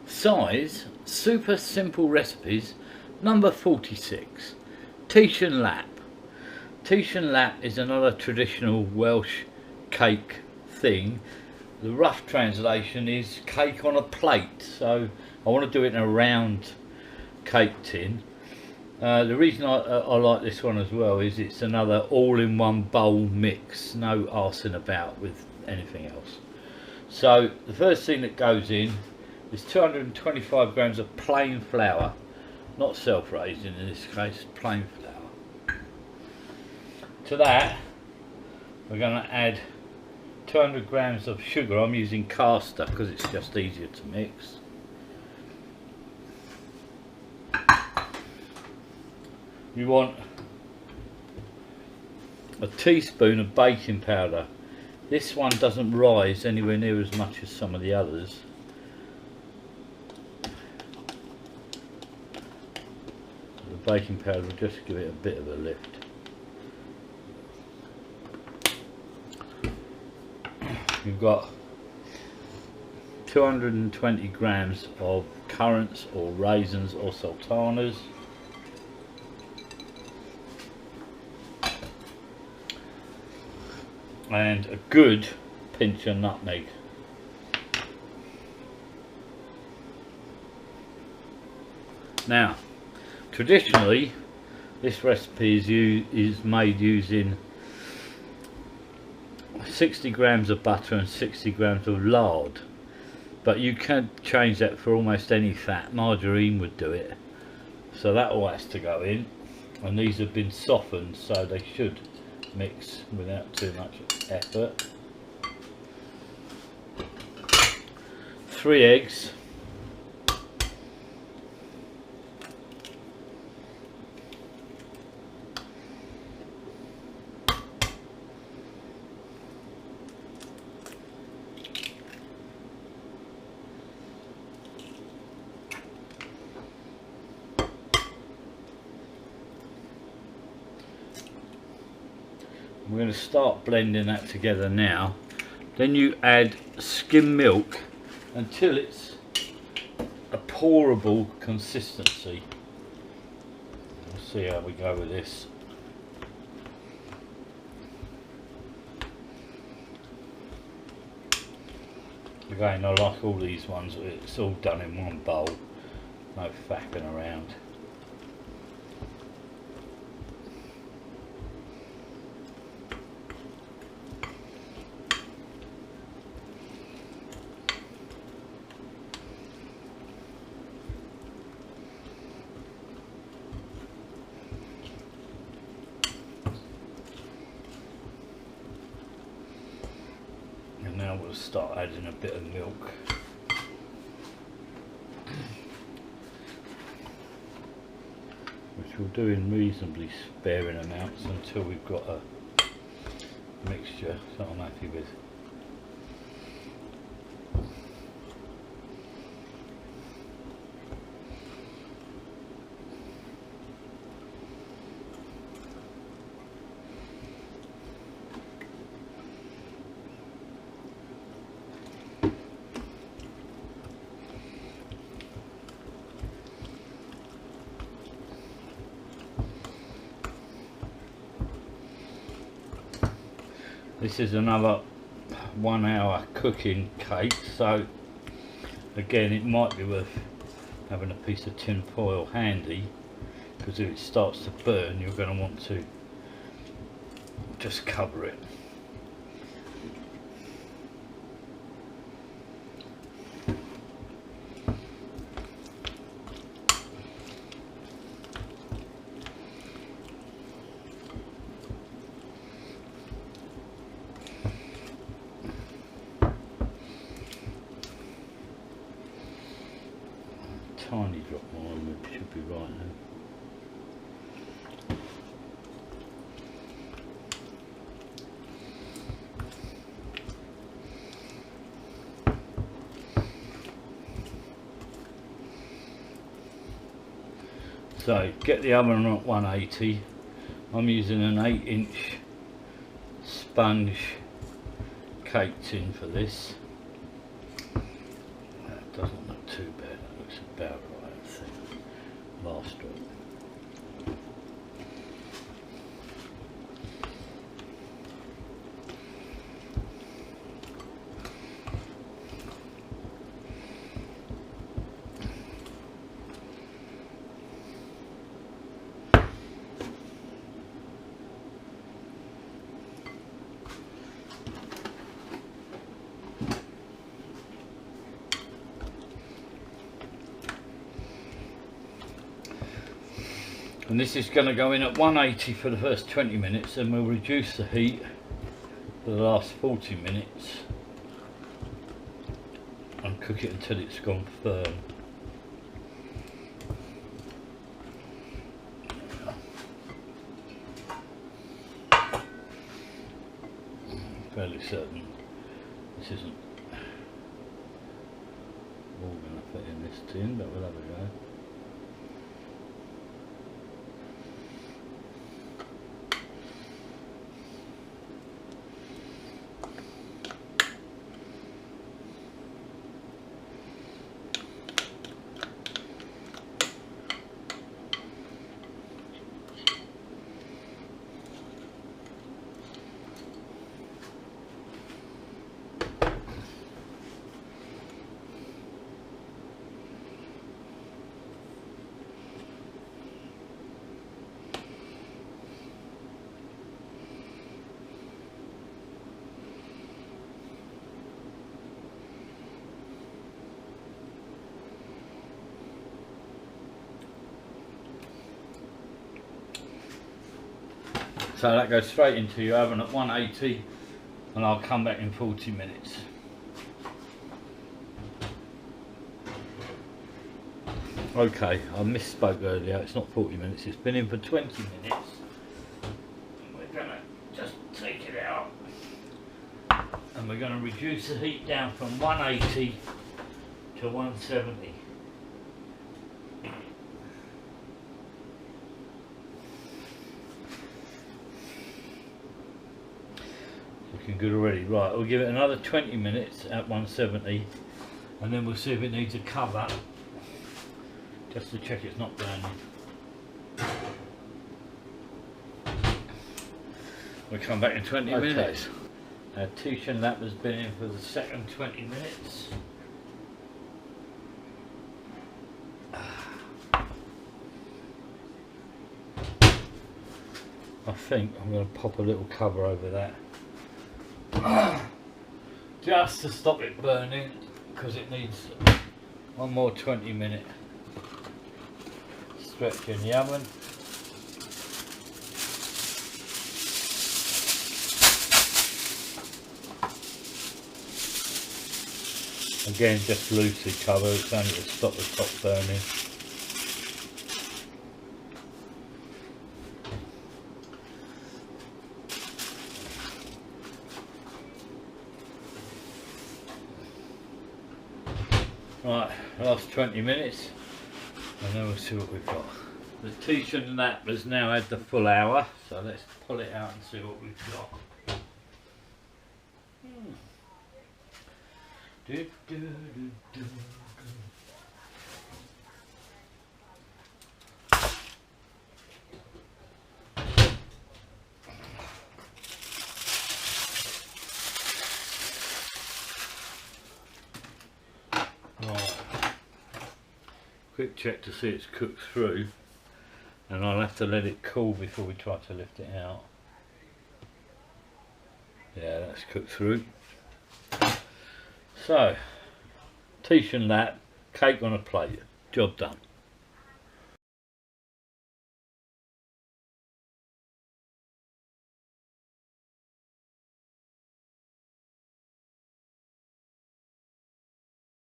Size, super simple recipes, number 46. Teisen Lap. Teisen Lap is another traditional Welsh cake thing. The rough translation is cake on a plate, so I want to do it in a round cake tin. The reason I like this one as well is it's another all-in-one bowl mix, no arsing about with anything else. So the first thing that goes in is 225 grams of plain flour, not self-raising in this case, plain flour. To that we're going to add 200 grams of sugar. I'm using caster because it's just easier to mix. You want a teaspoon of baking powder. This one doesn't rise anywhere near as much as some of the others. The baking powder will just give it a bit of a lift. You've got 220 grams of currants or raisins or sultanas. And a good pinch of nutmeg. Now, traditionally, this recipe is made using 60 grams of butter and 60 grams of lard, but you can change that for almost any fat. Margarine would do it. So that all has to go in, and these have been softened, so they should mix without too much effort. 3 eggs. We're going to start blending that together now. Then you add skim milk until it's a pourable consistency. We'll see how we go with this. Again, I like all these ones, it's all done in one bowl, no faffing around. Now we'll start adding a bit of milk. Which we'll do in reasonably sparing amounts until we've got a mixture that I'm happy with. This is another 1 hour cooking cake, so again it might be worth having a piece of tin foil handy, because if it starts to burn you're going to want to just cover it. Tiny drop more and it should be right now. So get the oven at 180. I'm using an 8-inch sponge cake tin for this. That doesn't look too bad. looks about right, I think. Last drop. And this is going to go in at 180 for the first 20 minutes, and we'll reduce the heat for the last 40 minutes and cook it until it's gone firm. I'm fairly certain this isn't all going to fit in this tin, but we'll have a go. So that goes straight into your oven at 180, and I'll come back in 40 minutes. Okay, I misspoke earlier, it's not 40 minutes, it's been in for 20 minutes. And we're going to just take it out, and we're going to reduce the heat down from 180 to 170. Looking good already. Right, we'll give it another 20 minutes at 170, and then we'll see if it needs a cover, just to check it's not burning. We'll come back in 20 minutes. Our Teisen Lap has been in for the second 20 minutes. I think I'm going to pop a little cover over that. Just to stop it burning, because it needs one more 20-minute stretch in the oven. Again, just loosely cover, it's only to stop the top burning. Right, last 20 minutes, and then we'll see what we've got. The Teisen Lap has now had the full hour, so let's pull it out and see what we've got. Quick check to see it's cooked through, and I'll have to let it cool before we try to lift it out. Yeah, that's cooked through. So, Teisen Lap, cake on a plate, job done.